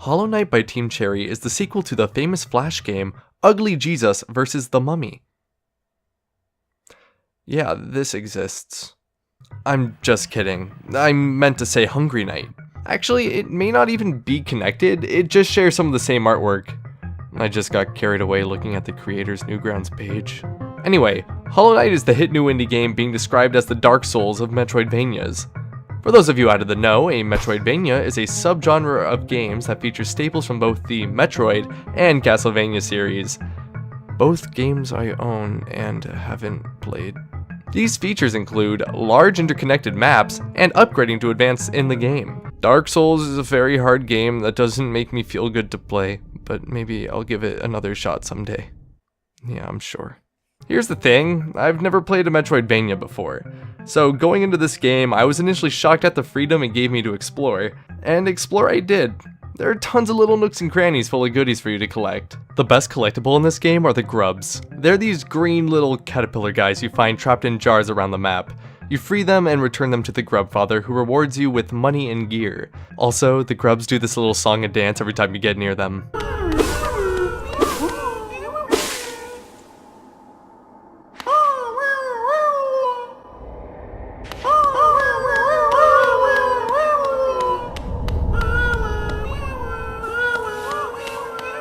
Hollow Knight by Team Cherry is the sequel to the famous Flash game, Ugly Jesus vs. the Mummy. Yeah, this exists. I'm just kidding. I meant to say Hungry Knight. Actually, it may not even be connected, it just shares some of the same artwork. I just got carried away looking at the creator's Newgrounds page. Anyway, Hollow Knight is the hit new indie game being described as the Dark Souls of Metroidvanias. For those of you out of the know, a Metroidvania is a subgenre of games that features staples from both the Metroid and Castlevania series. Both games I own and haven't played. These features include large interconnected maps and upgrading to advance in the game. Dark Souls is a very hard game that doesn't make me feel good to play, but maybe I'll give it another shot someday. Yeah, I'm sure. Here's the thing, I've never played a Metroidvania before. So going into this game, I was initially shocked at the freedom it gave me to explore, and explore I did. There are tons of little nooks and crannies full of goodies for you to collect. The best collectible in this game are the grubs. They're these green little caterpillar guys you find trapped in jars around the map. You free them and return them to the grub father, who rewards you with money and gear. Also, the grubs do this little song and dance every time you get near them.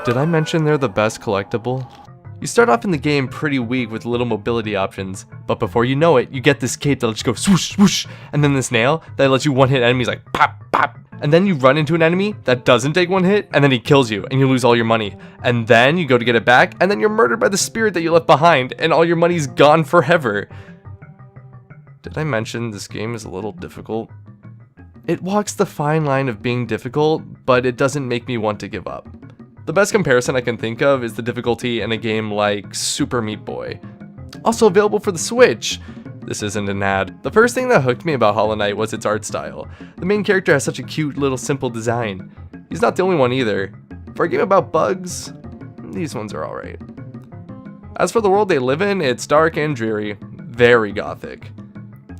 Did I mention they're the best collectible? You start off in the game pretty weak with little mobility options, but before you know it, you get this cape that lets you go swoosh swoosh, and then this nail that lets you one-hit enemies like pop pop, and then you run into an enemy that doesn't take one hit, and then he kills you, and you lose all your money, and then you go to get it back, and then you're murdered by the spirit that you left behind, and all your money's gone forever. Did I mention this game is a little difficult? It walks the fine line of being difficult, but it doesn't make me want to give up. The best comparison I can think of is the difficulty in a game like Super Meat Boy. Also available for the Switch! This isn't an ad. The first thing that hooked me about Hollow Knight was its art style. The main character has such a cute little simple design. He's not the only one either. For a game about bugs, these ones are alright. As for the world they live in, it's dark and dreary, very gothic.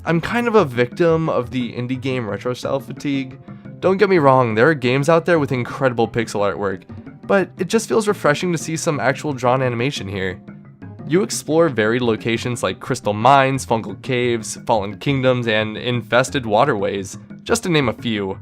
I'm kind of a victim of the indie game retro style fatigue. Don't get me wrong, there are games out there with incredible pixel artwork, but it just feels refreshing to see some actual drawn animation here. You explore varied locations like crystal mines, fungal caves, fallen kingdoms, and infested waterways, just to name a few.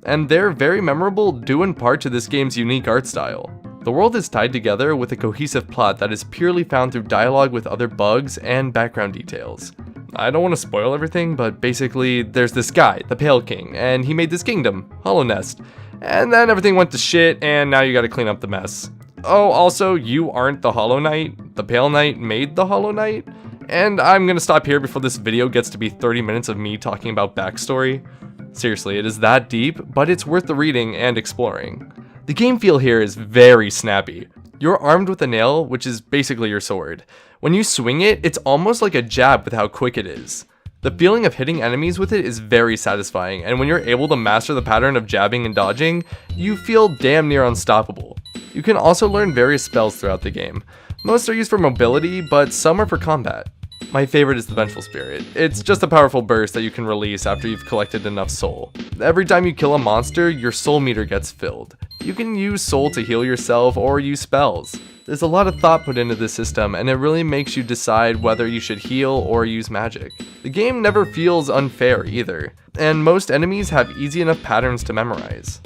And they're very memorable due in part to this game's unique art style. The world is tied together with a cohesive plot that is purely found through dialogue with other bugs and background details. I don't want to spoil everything, but basically there's this guy, the Pale King, and he made this kingdom, Hallownest. And then everything went to shit, and now you gotta clean up the mess. Oh, also, you aren't the Hollow Knight. The Pale Knight made the Hollow Knight. And I'm gonna stop here before this video gets to be 30 minutes of me talking about backstory. Seriously, it is that deep, but it's worth the reading and exploring. The game feel here is very snappy. You're armed with a nail, which is basically your sword. When you swing it, it's almost like a jab with how quick it is. The feeling of hitting enemies with it is very satisfying, and when you're able to master the pattern of jabbing and dodging, you feel damn near unstoppable. You can also learn various spells throughout the game. Most are used for mobility, but some are for combat. My favorite is the Vengeful Spirit. It's just a powerful burst that you can release after you've collected enough soul. Every time you kill a monster, your soul meter gets filled. You can use soul to heal yourself or use spells. There's a lot of thought put into this system, and it really makes you decide whether you should heal or use magic. The game never feels unfair either, and most enemies have easy enough patterns to memorize.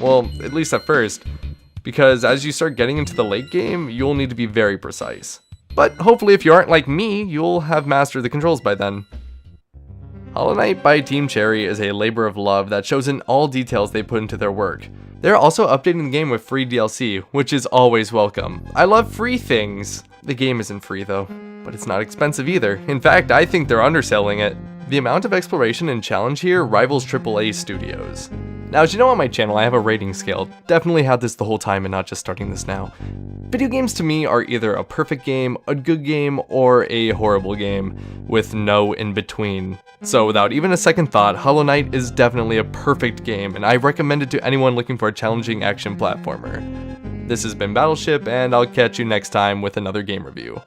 Well, at least at first, because as you start getting into the late game, you'll need to be very precise. But hopefully if you aren't like me, you'll have mastered the controls by then. Hollow Knight by Team Cherry is a labor of love that shows in all details they put into their work. They're also updating the game with free DLC, which is always welcome. I love free things. The game isn't free though, but it's not expensive either. In fact, I think they're underselling it. The amount of exploration and challenge here rivals AAA studios. Now, as you know on my channel, I have a rating scale. Definitely had this the whole time and not just starting this now. Video games to me are either a perfect game, a good game, or a horrible game, with no in between. So without even a second thought, Hollow Knight is definitely a perfect game, and I recommend it to anyone looking for a challenging action platformer. This has been Battleship, and I'll catch you next time with another game review.